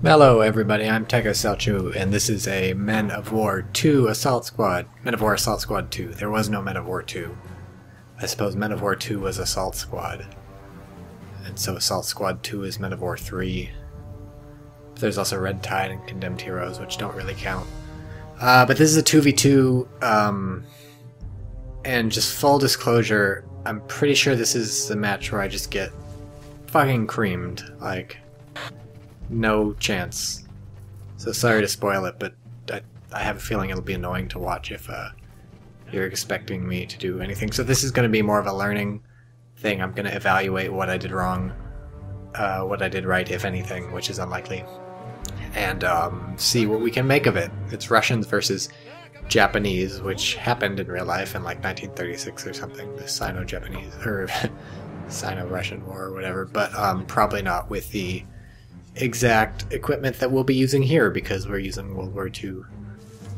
Hello everybody, I'm TychoCelchuuu, and this is a Men of War 2 Assault Squad. Men of War Assault Squad 2. There was no Men of War 2. I suppose Men of War 2 was Assault Squad. And so Assault Squad 2 is Men of War 3. But there's also Red Tide and Condemned Heroes, which don't really count. But this is a 2v2, and just full disclosure, I'm pretty sure this is the match where I just get fucking creamed. Like, no chance. So sorry to spoil it, but I have a feeling it'll be annoying to watch if you're expecting me to do anything. So this is going to be more of a learning thing. I'm going to evaluate what I did wrong, what I did right, if anything, which is unlikely, and see what we can make of it. It's Russians versus Japanese, which happened in real life in like 1936 or something, the Sino-Japanese, or Sino-Russian War or whatever, but probably not with the exact equipment that we'll be using here, because we're using World War II,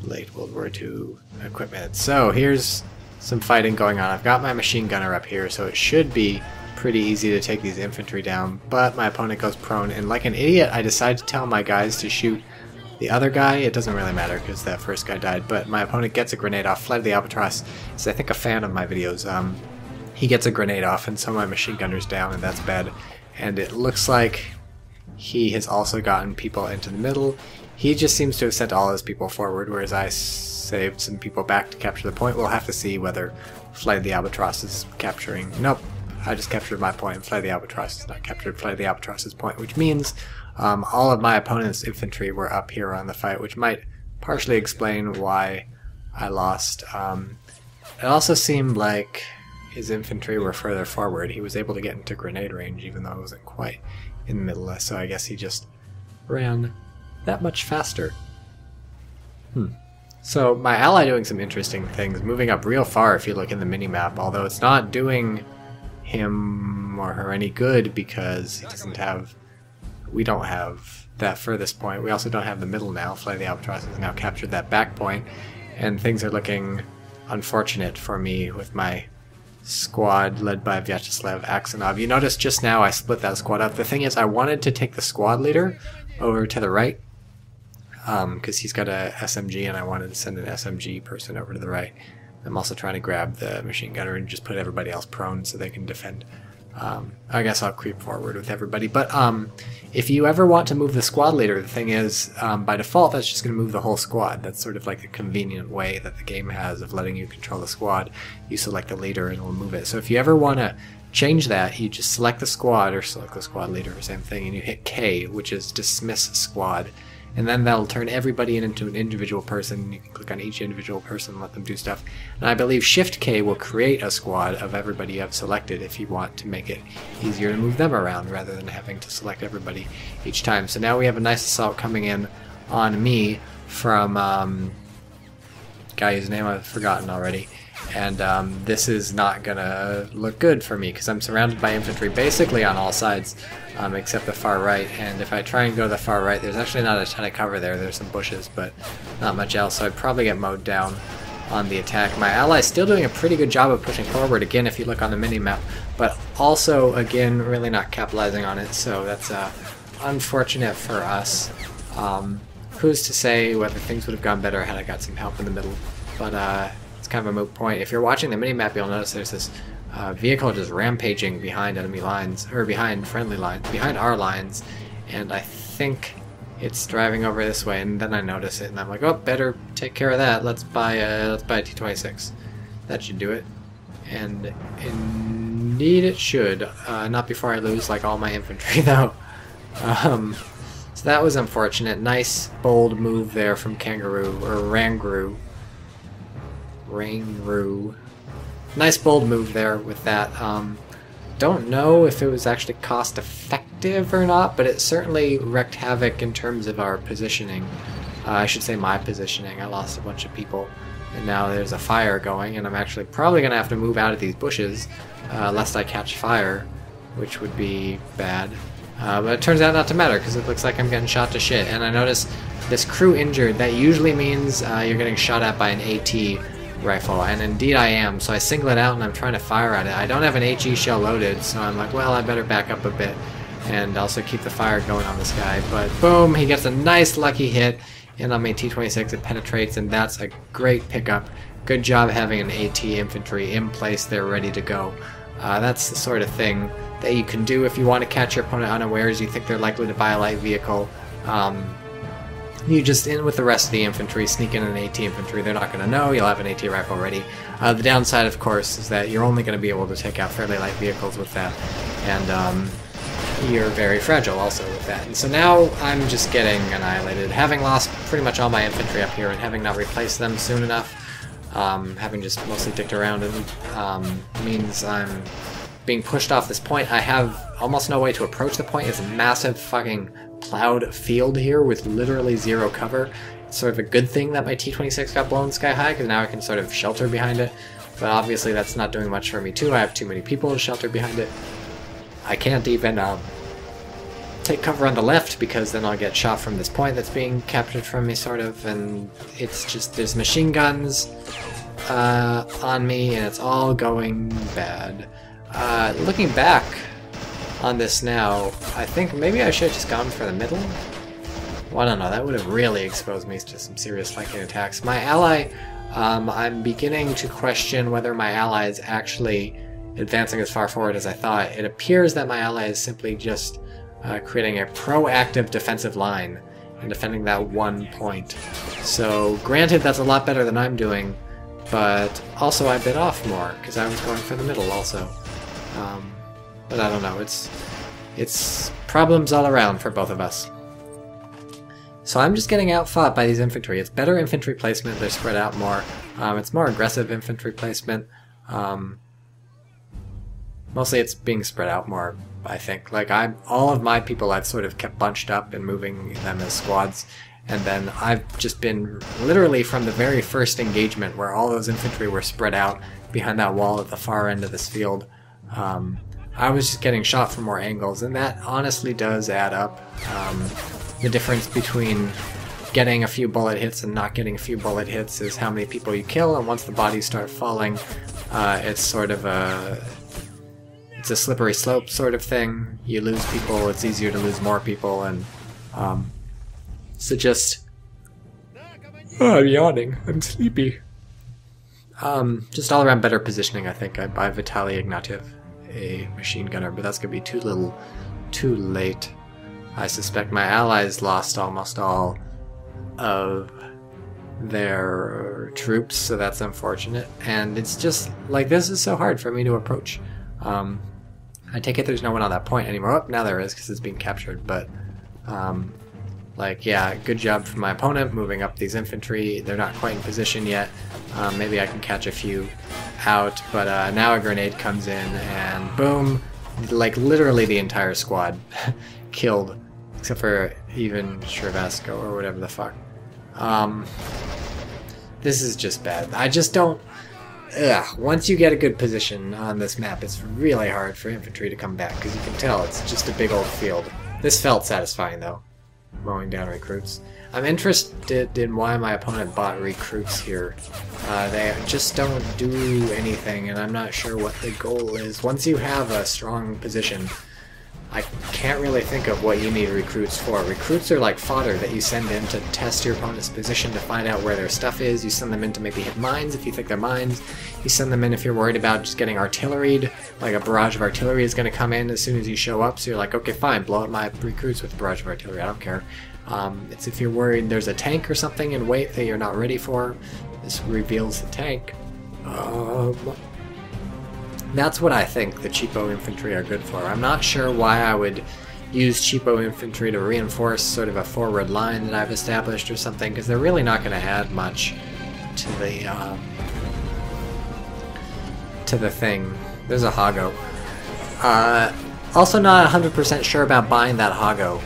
late World War II equipment. So here's some fighting going on. I've got my machine gunner up here, so it should be pretty easy to take these infantry down, but my opponent goes prone, and like an idiot I decide to tell my guys to shoot the other guy. It doesn't really matter because that first guy died, but my opponent gets a grenade off. Flight of the Albatross is, I think, a fan of my videos. He gets a grenade off, and so my machine gunner's down, and that's bad. And it looks like he has also gotten people into the middle. He just seems to have sent all his people forward, whereas I saved some people back to capture the point. We'll have to see whether Flight of the Albatross is capturing. Nope, I just captured my point. Flight of the Albatross is not captured Flight of the Albatross's point, which means all of my opponent's infantry were up here on the fight, which might partially explain why I lost. It also seemed like his infantry were further forward. He was able to get into grenade range, even though it wasn't quite in the middle, so I guess he just ran that much faster. So my ally doing some interesting things, moving up real far if you look in the mini-map, although it's not doing him or her any good because he doesn't have, we don't have that furthest point. We also don't have the middle now. Flight of the Albatross has now captured that back point, and things are looking unfortunate for me with my squad led by Vyacheslav Aksanov. You notice just now I split that squad up. The thing is, I wanted to take the squad leader over to the right because he's got a SMG, and I wanted to send an SMG person over to the right. I'm also trying to grab the machine gunner and just put everybody else prone so they can defend. I guess I'll creep forward with everybody, but if you ever want to move the squad leader, the thing is, by default that's just going to move the whole squad. That's sort of like the convenient way that the game has of letting you control the squad. You select the leader and it'll move it. So if you ever want to change that, you just select the squad, or select the squad leader, same thing, and you hit K, which is dismiss squad, and then that'll turn everybody into an individual person. You can click on each individual person and let them do stuff. And I believe Shift K will create a squad of everybody you have selected if you want to make it easier to move them around rather than having to select everybody each time. So now we have a nice assault coming in on me from guy whose name I've forgotten already. And this is not gonna look good for me because I'm surrounded by infantry basically on all sides except the far right, and if I try and go to the far right, there's actually not a ton of cover there. There's some bushes, but not much else, so I'd probably get mowed down on the attack. My ally's still doing a pretty good job of pushing forward, again, if you look on the mini-map, but also, again, really not capitalizing on it, so that's unfortunate for us. Who's to say whether things would have gone better had I got some help in the middle, but it's kind of a moot point. If you're watching the mini-map, you'll notice there's this vehicle just rampaging behind enemy lines, or behind friendly lines, behind our lines, and I think it's driving over this way, and then I notice it, and I'm like, oh, better take care of that. Let's buy a T-26. That should do it. And indeed it should. Not before I lose like all my infantry though. So that was unfortunate. Nice bold move there from Kangaroo, or Rangru. Nice bold move there with that. Don't know if it was actually cost effective or not, but it certainly wreaked havoc in terms of our positioning. I should say my positioning. I lost a bunch of people, and now there's a fire going, and I'm actually probably going to have to move out of these bushes lest I catch fire, which would be bad. But it turns out not to matter because it looks like I'm getting shot to shit. And I notice this crew injured. That usually means you're getting shot at by an AT rifle, and indeed I am, so I single it out and I'm trying to fire at it. I don't have an HE shell loaded, so I'm like, well, I better back up a bit and also keep the fire going on this guy. But boom, he gets a nice lucky hit, and on my T-26 it penetrates, and that's a great pickup. Good job having an AT infantry in place there ready to go. That's the sort of thing that you can do if you want to catch your opponent unawares. You think they're likely to buy a light vehicle. You just in with the rest of the infantry, sneak in an AT infantry. They're not going to know. You'll have an AT rifle ready. The downside, of course, is that you're only going to be able to take out fairly light vehicles with that, and you're very fragile also with that. And so now I'm just getting annihilated, having lost pretty much all my infantry up here and having not replaced them soon enough. Having just mostly dicked around, and means I'm being pushed off this point. I have almost no way to approach the point. It's a massive fucking plowed field here with literally zero cover. It's sort of a good thing that my T-26 got blown sky high, because now I can sort of shelter behind it. But obviously that's not doing much for me too. I have too many people to shelter behind it. I can't even take cover on the left, because then I'll get shot from this point that's being captured from me, sort of, and it's just, there's machine guns on me, and it's all going bad. Looking back on this now, I think maybe I should have just gone for the middle. Well, I don't know, that would have really exposed me to some serious flanking attacks. My ally, I'm beginning to question whether my ally is actually advancing as far forward as I thought. It appears that my ally is simply just creating a proactive defensive line and defending that one point. So granted, that's a lot better than I'm doing, but also I bit off more because I was going for the middle also. But I don't know, it's problems all around for both of us. So I'm just getting outfought by these infantry. It's better infantry placement, they're spread out more. It's more aggressive infantry placement. Mostly it's being spread out more, I think. Like, all of my people I've sort of kept bunched up and moving them as squads, and then I've just been, literally from the very first engagement where all those infantry were spread out behind that wall at the far end of this field, I was just getting shot from more angles, and that honestly does add up. The difference between getting a few bullet hits and not getting a few bullet hits is how many people you kill, and once the bodies start falling, it's sort of it's a slippery slope sort of thing. You lose people, it's easier to lose more people, and so just... Oh, I'm yawning. I'm sleepy. Just all around better positioning, I think. I buy Vitaly Ignatiev, a machine gunner, but that's going to be too late. I suspect my allies lost almost all of their troops, so that's unfortunate. And it's just, like, this is so hard for me to approach. I take it there's no one on that point anymore. Oh, now there is, because it's being captured, but... like, yeah, good job from my opponent moving up these infantry. They're not quite in position yet. Maybe I can catch a few out, but now a grenade comes in, and boom, like literally the entire squad killed, except for even Shrivasco or whatever the fuck. This is just bad. I just don't... once you get a good position on this map, it's really hard for infantry to come back, because you can tell it's just a big old field. This felt satisfying, though. Mowing down recruits. I'm interested in why my opponent bought recruits here. They just don't do anything, and I'm not sure what the goal is. Once you have a strong position, I can't really think of what you need recruits for. Recruits are like fodder that you send in to test your opponent's position to find out where their stuff is. You send them in to maybe hit mines if you think they're mines. You send them in if you're worried about just getting artilleried, like a barrage of artillery is going to come in as soon as you show up, so you're like, okay, fine, blow up my recruits with a barrage of artillery, I don't care. It's if you're worried there's a tank or something in wait that you're not ready for. This reveals the tank. That's what I think the cheapo infantry are good for. I'm not sure why I would use cheapo infantry to reinforce sort of a forward line that I've established or something, because they're really not going to add much to the thing. There's a Hago. Also not 100% sure about buying that Hago.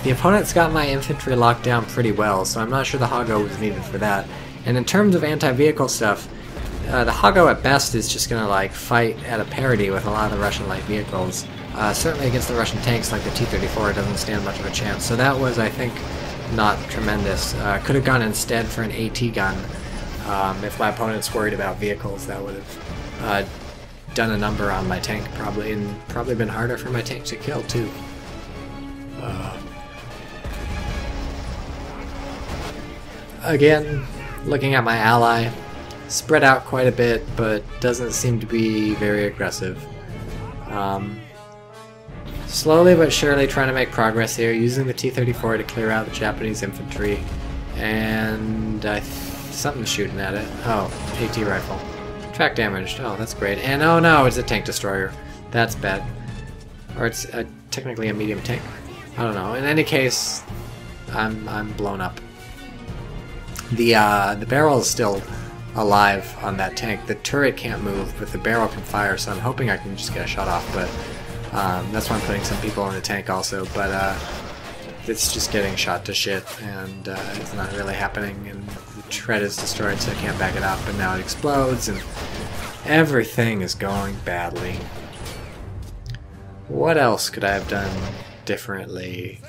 The opponent's got my infantry locked down pretty well, so I'm not sure the Hago was needed for that. And in terms of anti-vehicle stuff, the Hago at best is just going to like fight at a parity with a lot of the Russian light vehicles. Certainly against the Russian tanks like the T-34 it doesn't stand much of a chance. So that was, I think, not tremendous. Could have gone instead for an AT gun. If my opponent's worried about vehicles, that would have done a number on my tank, probably, and probably been harder for my tank to kill, too. Again, looking at my ally, spread out quite a bit, but doesn't seem to be very aggressive. Slowly but surely trying to make progress here, using the T-34 to clear out the Japanese infantry, and something's shooting at it. Oh, AT rifle. Track damaged. Oh, that's great. And oh no, it's a tank destroyer. That's bad. Or it's technically a medium tank. I don't know. In any case, I'm blown up. The barrel is still alive on that tank. The turret can't move, but the barrel can fire, so I'm hoping I can just get a shot off, but that's why I'm putting some people in the tank also, but it's just getting shot to shit, and it's not really happening, and the tread is destroyed, so I can't back it up, and now it explodes, and everything is going badly. What else could I have done differently?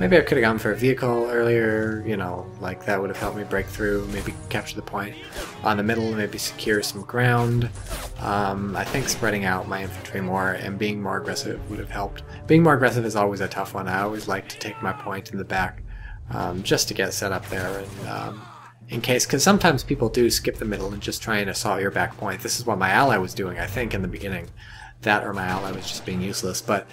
Maybe I could have gone for a vehicle earlier, you know, like that would have helped me break through, maybe capture the point on the middle, maybe secure some ground. I think spreading out my infantry more and being more aggressive would have helped. Being more aggressive is always a tough one. I always like to take my point in the back just to get set up there, and in case, because sometimes people do skip the middle and just try and assault your back point. This is what my ally was doing, I think, in the beginning. That or my ally was just being useless, but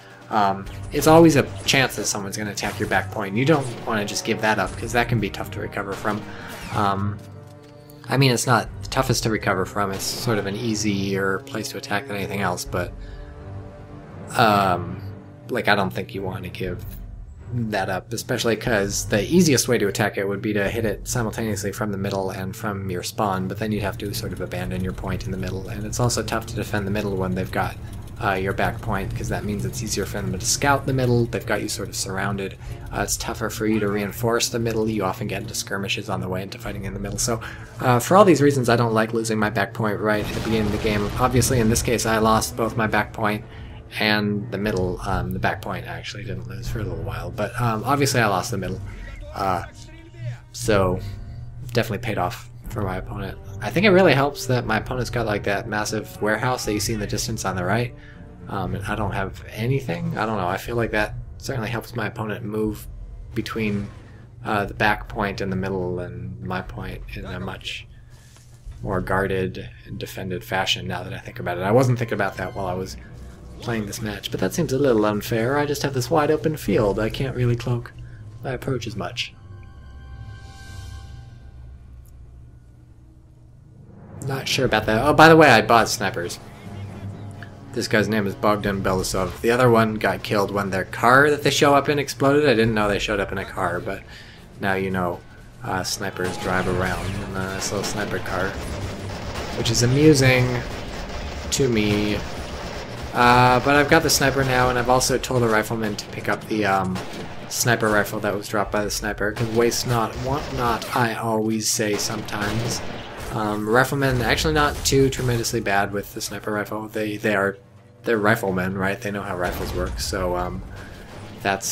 it's always a chance that someone's going to attack your back point. You don't want to just give that up, because that can be tough to recover from. I mean, it's not the toughest to recover from, it's sort of an easier place to attack than anything else, but like, I don't think you want to give that up, especially because the easiest way to attack it would be to hit it simultaneously from the middle and from your spawn, but then you'd have to sort of abandon your point in the middle, and it's also tough to defend the middle when they've got your back point, because that means it's easier for them to scout the middle. They've got you sort of surrounded. It's tougher for you to reinforce the middle. You often get into skirmishes on the way into fighting in the middle. So for all these reasons, I don't like losing my back point right at the beginning of the game. Obviously, in this case, I lost both my back point and the middle. The back point I actually didn't lose for a little while, but obviously I lost the middle. So definitely paid off for my opponent. I think it really helps that my opponent's got like that massive warehouse that you see in the distance on the right. And I don't have anything. I don't know. I feel like that certainly helps my opponent move between the back point and the middle and my point in a much more guarded and defended fashion, now that I think about it. I wasn't thinking about that while I was playing this match, but that seems a little unfair. I just have this wide open field. I can't really cloak my approach as much. Not sure about that. Oh, by the way, I bought snipers. This guy's name is Bogdan Belisov. The other one got killed when their car that they show up in exploded. I didn't know they showed up in a car, but now you know snipers drive around in a little sniper car, which is amusing to me. But I've got the sniper now, and I've also told the rifleman to pick up the sniper rifle that was dropped by the sniper, because waste not, want not, I always say sometimes. Riflemen actually not too tremendously bad with the sniper rifle. They're riflemen, right? They know how rifles work, so that's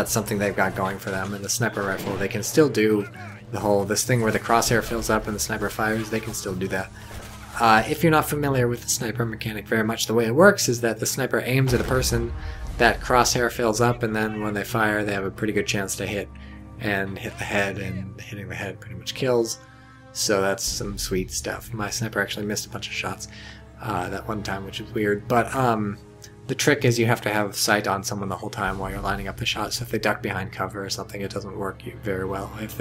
something they've got going for them. And the sniper rifle, they can still do this thing where the crosshair fills up and the sniper fires. They can still do that. If you're not familiar with the sniper mechanic very much, the way it works is that the sniper aims at a person, that crosshair fills up, and then when they fire, they have a pretty good chance to hit the head, and hitting the head pretty much kills. So that's some sweet stuff. My sniper actually missed a bunch of shots that one time, which is weird. But the trick is you have to have sight on someone the whole time while you're lining up the shot. So if they duck behind cover or something, it doesn't work very well. If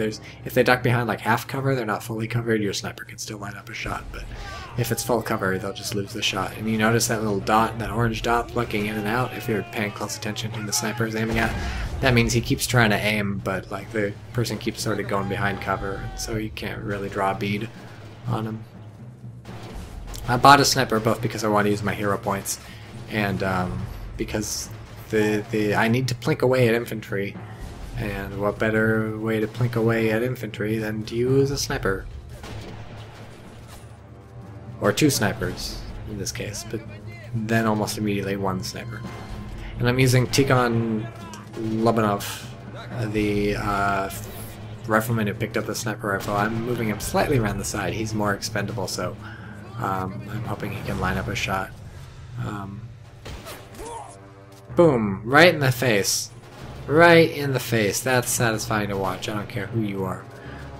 they duck behind like half cover, they're not fully covered, your sniper can still line up a shot. But if it's full cover, they'll just lose the shot. And you notice that little dot, that orange dot, looking in and out. If you're paying close attention to the sniper is aiming at, that means he keeps trying to aim, but like the person keeps sort of going behind cover, so you can't really draw a bead on him. I bought a sniper both because I want to use my hero points, and because I need to plink away at infantry, and what better way to plink away at infantry than to use a sniper? Or two snipers, in this case, but then almost immediately one sniper. And I'm using Tikhon Lobanov, the rifleman who picked up the sniper rifle. I'm moving him slightly around the side. He's more expendable, so I'm hoping he can line up a shot. Boom! Right in the face. Right in the face. That's satisfying to watch. I don't care who you are.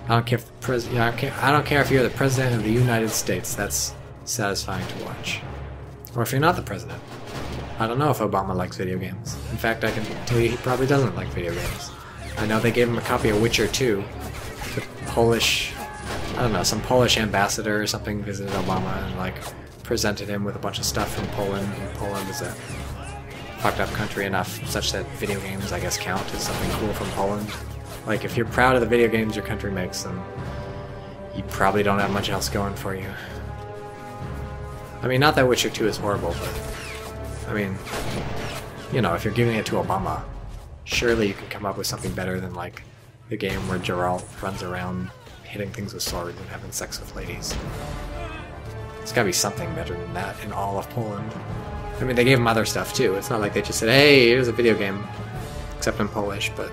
I don't care if I don't care if you're the president of the United States. That's satisfying to watch. Or if you're not the president. I don't know if Obama likes video games. In fact, I can tell you he probably doesn't like video games. I know they gave him a copy of Witcher 2. The Polish, I don't know, some Polish ambassador or something visited Obama and like presented him with a bunch of stuff from Poland. And Poland is a fucked up country enough such that video games, I guess, count as something cool from Poland. Like, if you're proud of the video games your country makes, then you probably don't have much else going for you. I mean, not that Witcher 2 is horrible, but I mean, you know, if you're giving it to Obama, surely you can come up with something better than, like, the game where Geralt runs around hitting things with swords and having sex with ladies. There's gotta be something better than that in all of Poland. I mean, they gave him other stuff, too. It's not like they just said, hey, here's a video game. Except in Polish, but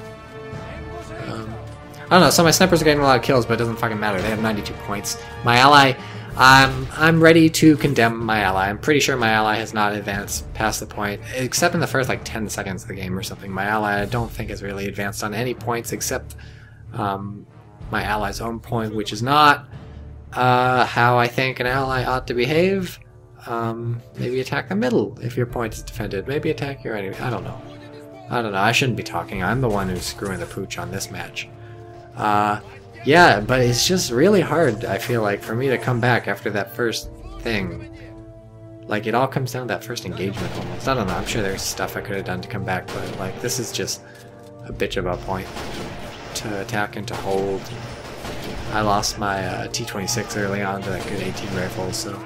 I don't know, so my snipers are getting a lot of kills, but it doesn't fucking matter. They have 92 points. My ally, I'm ready to condemn my ally. I'm pretty sure my ally has not advanced past the point, except in the first, like, 10 seconds of the game or something. My ally, I don't think, has really advanced on any points except my ally's own point, which is not how I think an ally ought to behave. Maybe attack the middle if your point is defended. Maybe attack your enemy. I don't know. I shouldn't be talking. I'm the one who's screwing the pooch on this match. Yeah, but it's just really hard, I feel like, for me to come back after that first thing. Like, it all comes down to that first engagement almost. I don't know, I'm sure there's stuff I could have done to come back, but, like, this is just a bitch of a point to attack and to hold. I lost my T-26 early on to that good 18 rifle, so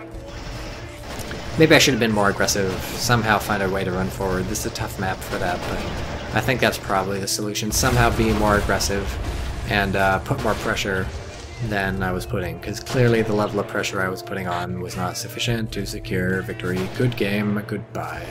maybe I should have been more aggressive, somehow find a way to run forward. This is a tough map for that, but I think that's probably the solution. Somehow be more aggressive and put more pressure than I was putting, because clearly the level of pressure I was putting on was not sufficient to secure victory. Good game, goodbye.